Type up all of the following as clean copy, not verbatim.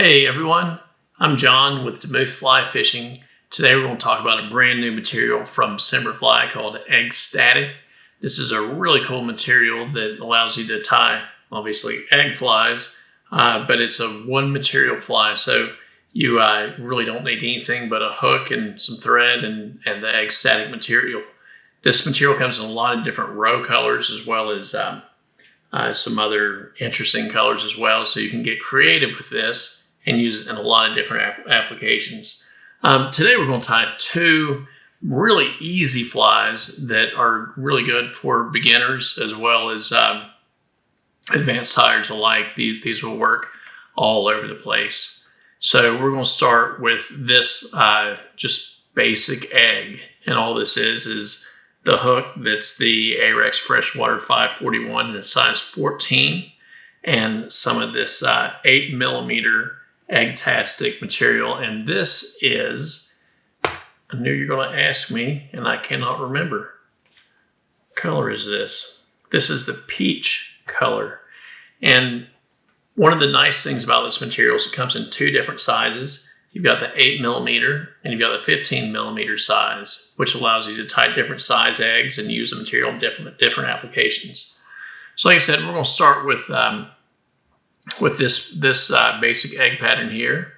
Hey everyone, I'm John with Nymph Fly Fishing. Today we're going to talk about a brand new material from Semperfli called Eggstatic. This is a really cool material that allows you to tie, obviously, egg flies, but it's a one material fly, so you really don't need anything but a hook and some thread and the Eggstatic material. This material comes in a lot of different row colors as well as some other interesting colors as well, so you can get creative with this and use it in a lot of different applications. Today we're going to tie two really easy flies that are really good for beginners as well as advanced tiers alike. These will work all over the place. So we're going to start with this just basic egg, and all this is the hook that's the Ahrex Freshwater 541 in a size 14, and some of this 8mm Eggtastic material. And this is, I knew you were going to ask me, and I cannot remember. What color is this? This is the peach color. And one of the nice things about this material is it comes in two different sizes. You've got the 8mm and you've got the 15mm size, which allows you to tie different size eggs and use the material in different applications. So like I said, we're going to start with this basic egg pattern here,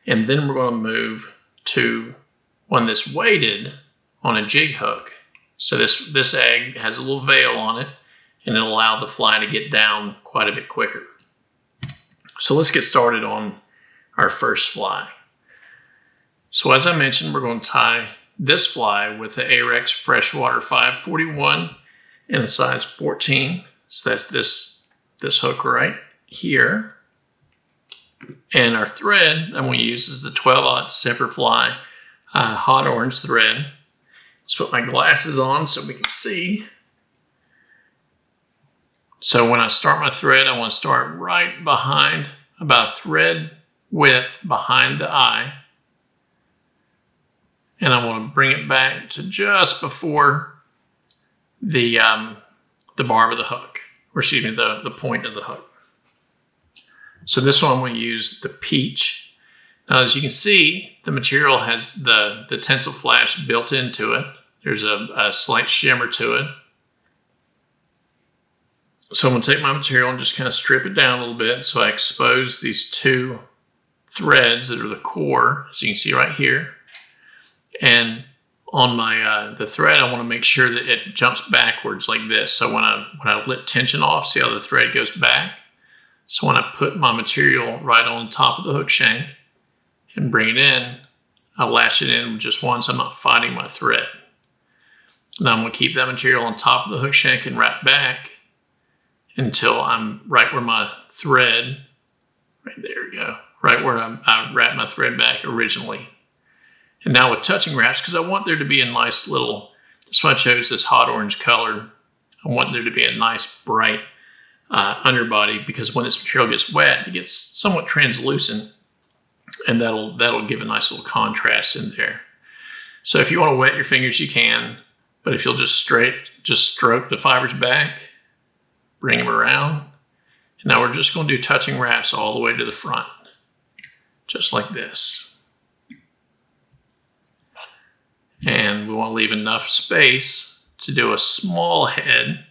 and then we're going to move to one that's weighted on a jig hook. So this egg has a little veil on it, and it'll allow the fly to get down quite a bit quicker. So let's get started on our first fly. So as I mentioned, we're going to tie this fly with the Ahrex Freshwater 541 in a size 14. So that's this hook right here. And our thread that we use is the 12-aught Semperfli hot orange thread. Let's put my glasses on so we can see. So when I start my thread, I want to start right behind, about a thread width behind the eye. And I want to bring it back to just before the barb of the hook, or excuse me, the point of the hook. So this one we use the peach. Now as you can see, the material has the tinsel flash built into it. There's a slight shimmer to it. So I'm going to take my material and just kind of strip it down a little bit so I expose these two threads that are the core, as you can see right here. And on my the thread, I want to make sure that it jumps backwards like this. So when I let tension off, see how the thread goes back? So when I put my material right on top of the hook shank and bring it in, I lash it in just once. I'm not fighting my thread. Now I'm going to keep that material on top of the hook shank and wrap back until I'm right where my thread, right there we go, right where I wrapped my thread back originally. And now with touching wraps, because I want there to be a nice little, that's why I chose this hot orange color. I want there to be a nice bright underbody, because when this material gets wet, it gets somewhat translucent, and that'll give a nice little contrast in there. So if you want to wet your fingers, you can, but if you'll just stroke the fibers back, bring them around. And now we're just going to do touching wraps all the way to the front, just like this. And we want to leave enough space to do a small head.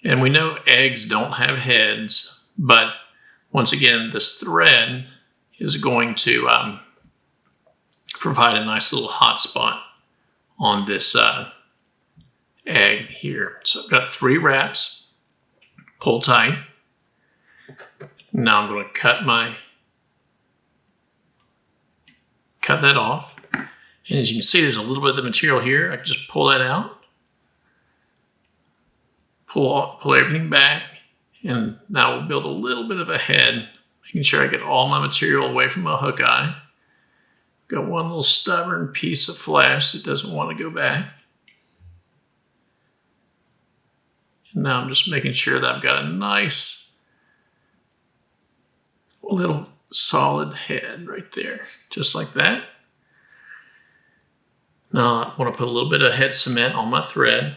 And we know eggs don't have heads, but once again, this thread is going to provide a nice little hot spot on this egg here. So I've got 3 wraps, pull tight. Now I'm going to cut that off. And as you can see, there's a little bit of the material here. I can just pull that out. Pull everything back. And now we'll build a little bit of a head, making sure I get all my material away from my hook eye. Got one little stubborn piece of flash that doesn't want to go back. And now I'm just making sure that I've got a nice little solid head right there, just like that. Now I want to put a little bit of head cement on my thread.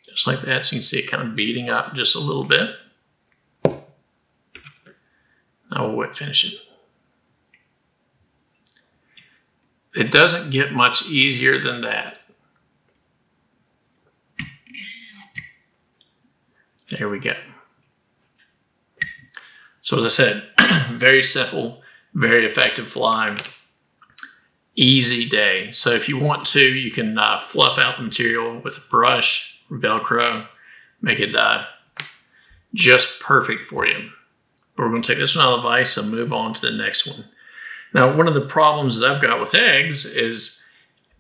Just like that, so you can see it kind of beading up just a little bit. Now we'll wet finish it. It doesn't get much easier than that. There we go. So as I said, very simple, very effective fly. Easy day. So if you want to, you can fluff out the material with a brush or Velcro, make it just perfect for you. But we're going to take this one out of the vise and move on to the next one. Now, one of the problems that I've got with eggs is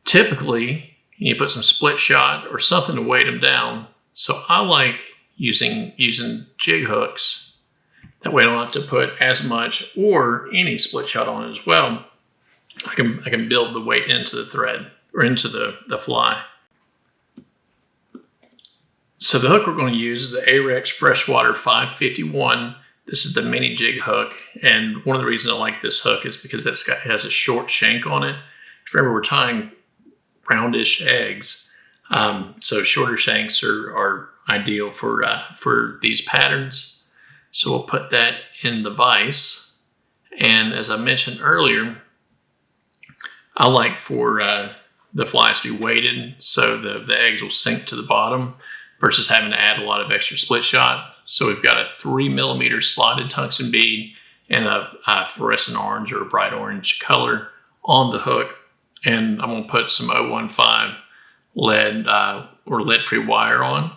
typically you put some split shot or something to weight them down. So I like using jig hooks. That way I don't have to put as much or any split shot on it as well. I can build the weight into the thread or into the fly. So the hook we're going to use is the Ahrex Freshwater 551. This is the mini jig hook, and one of the reasons I like this hook is because it has a short shank on it. Remember, we're tying roundish eggs, so shorter shanks are ideal for these patterns. So we'll put that in the vise, and as I mentioned earlier, I like for the flies to be weighted so the eggs will sink to the bottom versus having to add a lot of extra split shot. So we've got a 3mm slotted tungsten bead and a fluorescent orange or a bright orange color on the hook. And I'm going to put some 015 lead or lead-free wire on.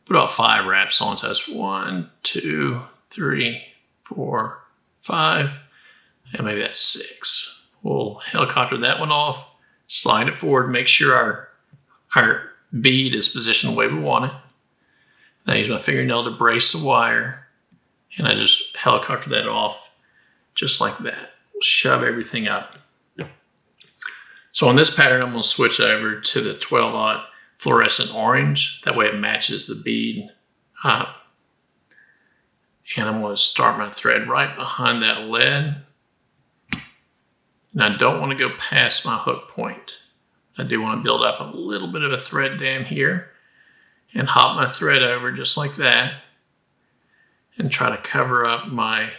Put about 5 wraps on. So that's 1, 2, 3, 4, 5, and maybe that's 6. We'll helicopter that one off, slide it forward, make sure our bead is positioned the way we want it. I use my fingernail to brace the wire, and I just helicopter that off just like that. We'll shove everything up. So on this pattern, I'm going to switch over to the 12-aught fluorescent orange. That way it matches the bead. And I'm going to start my thread right behind that lead. And I don't want to go past my hook point. I do want to build up a little bit of a thread dam here and hop my thread over just like that and try to cover up my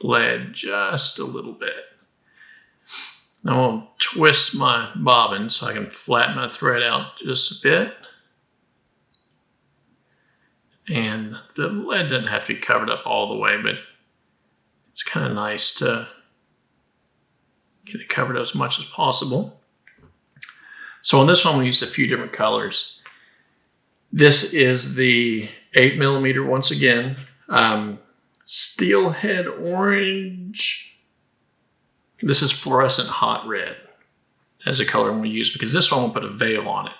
lead just a little bit. Now I'm going to twist my bobbin so I can flatten my thread out just a bit. And the lead doesn't have to be covered up all the way, but it's kind of nice to get it covered up as much as possible. So on this one, we used a few different colors. This is the 8mm once again. Steelhead orange. This is fluorescent hot red as a color I'm going to use because this one will put a veil on it.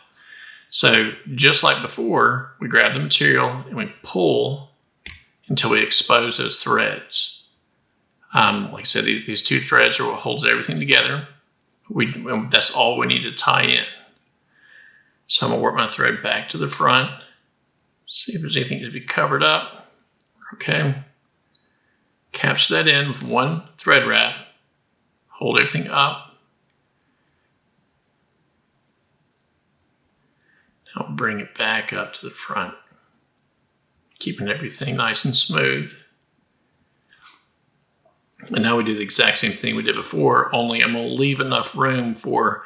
So just like before, we grab the material and we pull until we expose those threads. Like I said, these 2 threads are what holds everything together. That's all we need to tie in. So I'm going to work my thread back to the front. See if there's anything to be covered up. Okay. Capture that in with 1 thread wrap. Hold everything up. Now bring it back up to the front. Keeping everything nice and smooth. And now we do the exact same thing we did before, only I'm going to leave enough room for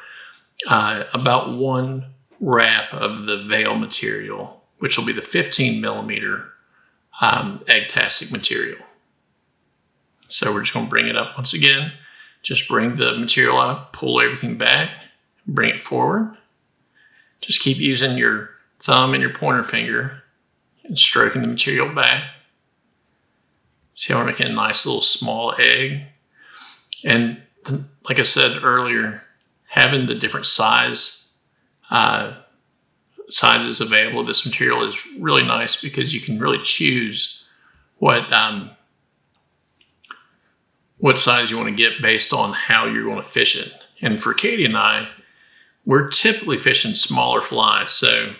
about 1 wrap of the veil material, which will be the 15mm Eggtastic material. So we're just going to bring it up once again. Just bring the material up, pull everything back, bring it forward. Just keep using your thumb and your pointer finger and stroking the material back. See how we're making a nice little small egg? And like I said earlier, having the different sizes available of this material is really nice because you can really choose what size you want to get based on how you're going to fish it. And for Katie and I, we're typically fishing smaller flies. So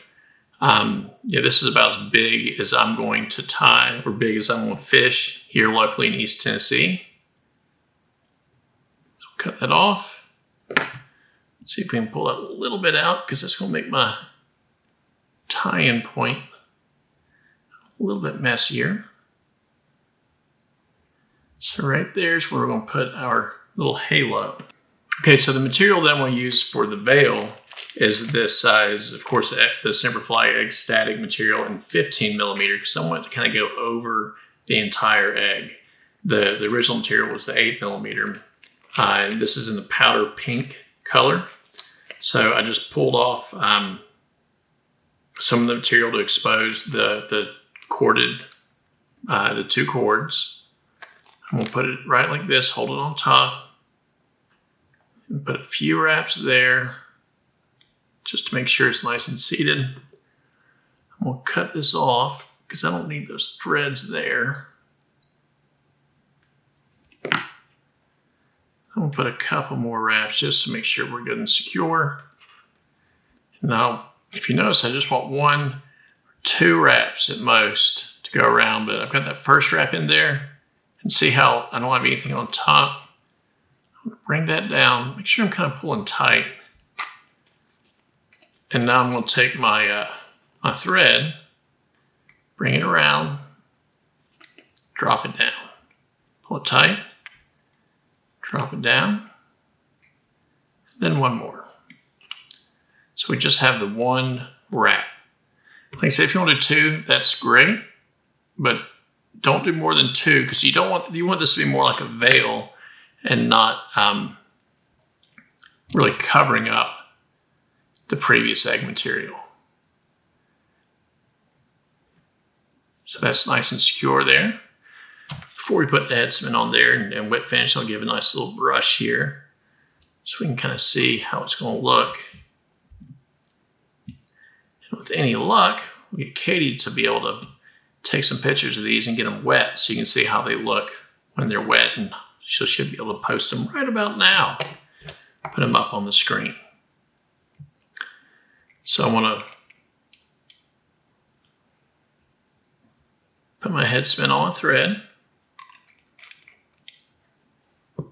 yeah, this is about as big as I'm going to tie or big as I'm going to fish here locally in East Tennessee. So cut that off. Let's see if we can pull that a little bit out because that's going to make my tie-in point a little bit messier. So right there's where we're going to put our little halo. Okay, so the material that I'm going to use for the veil is this size, of course, the Semperfli Eggstatic material in 15 millimeter, because I want it to kind of go over the entire egg. The original material was the 8 millimeter. This is in the powder pink color. So I just pulled off some of the material to expose the corded, the 2 cords. I'm gonna put it right like this, hold it on top, and put a few wraps there just to make sure it's nice and seated. I'm gonna cut this off because I don't need those threads there. I'm gonna put a couple more wraps just to make sure we're good and secure. Now, if you notice, I just want 1 or 2 wraps at most to go around, but I've got that first wrap in there. And see how I don't have anything on top. I'm going to bring that down, make sure I'm kind of pulling tight. And now I'm going to take my, my thread, bring it around, drop it down. Pull it tight, drop it down, then 1 more. So we just have the 1 wrap. Like I said, if you want to do 2, that's great, but don't do more than 2 because you want this to be more like a veil and not really covering up the previous egg material. So that's nice and secure there. Before we put the head cement on there and wet finish, I'll give a nice little brush here so we can kind of see how it's going to look. And with any luck, we get Katie to be able to take some pictures of these and get them wet so you can see how they look when they're wet, and she should be able to post them right about now. Put them up on the screen. So I want to put my head cement on a thread, and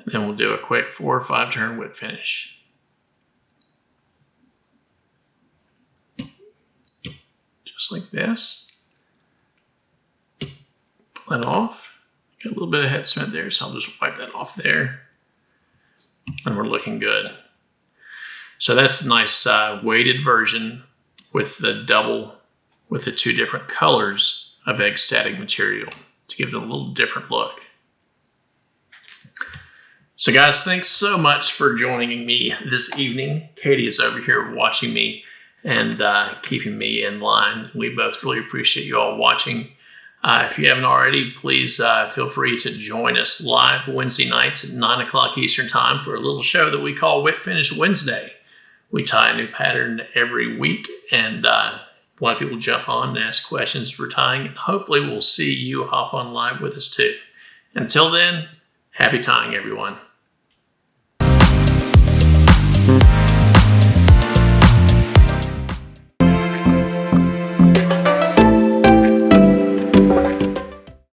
then we'll do a quick 4 or 5 turn wet finish. Just like this. Pull that off. Got a little bit of head cement there, so I'll just wipe that off there. And we're looking good. So that's a nice weighted version with the 2 different colors of Eggstatic material to give it a little different look. So guys, thanks so much for joining me this evening. Katie is over here watching me and keeping me in line. We both really appreciate you all watching. If you haven't already, please feel free to join us live Wednesday nights at 9 o'clock Eastern Time for a little show that we call Wet Finish Wednesday. We tie a new pattern every week, and a lot of people jump on and ask questions for tying, and hopefully we'll see you hop on live with us too. Until then, happy tying, everyone.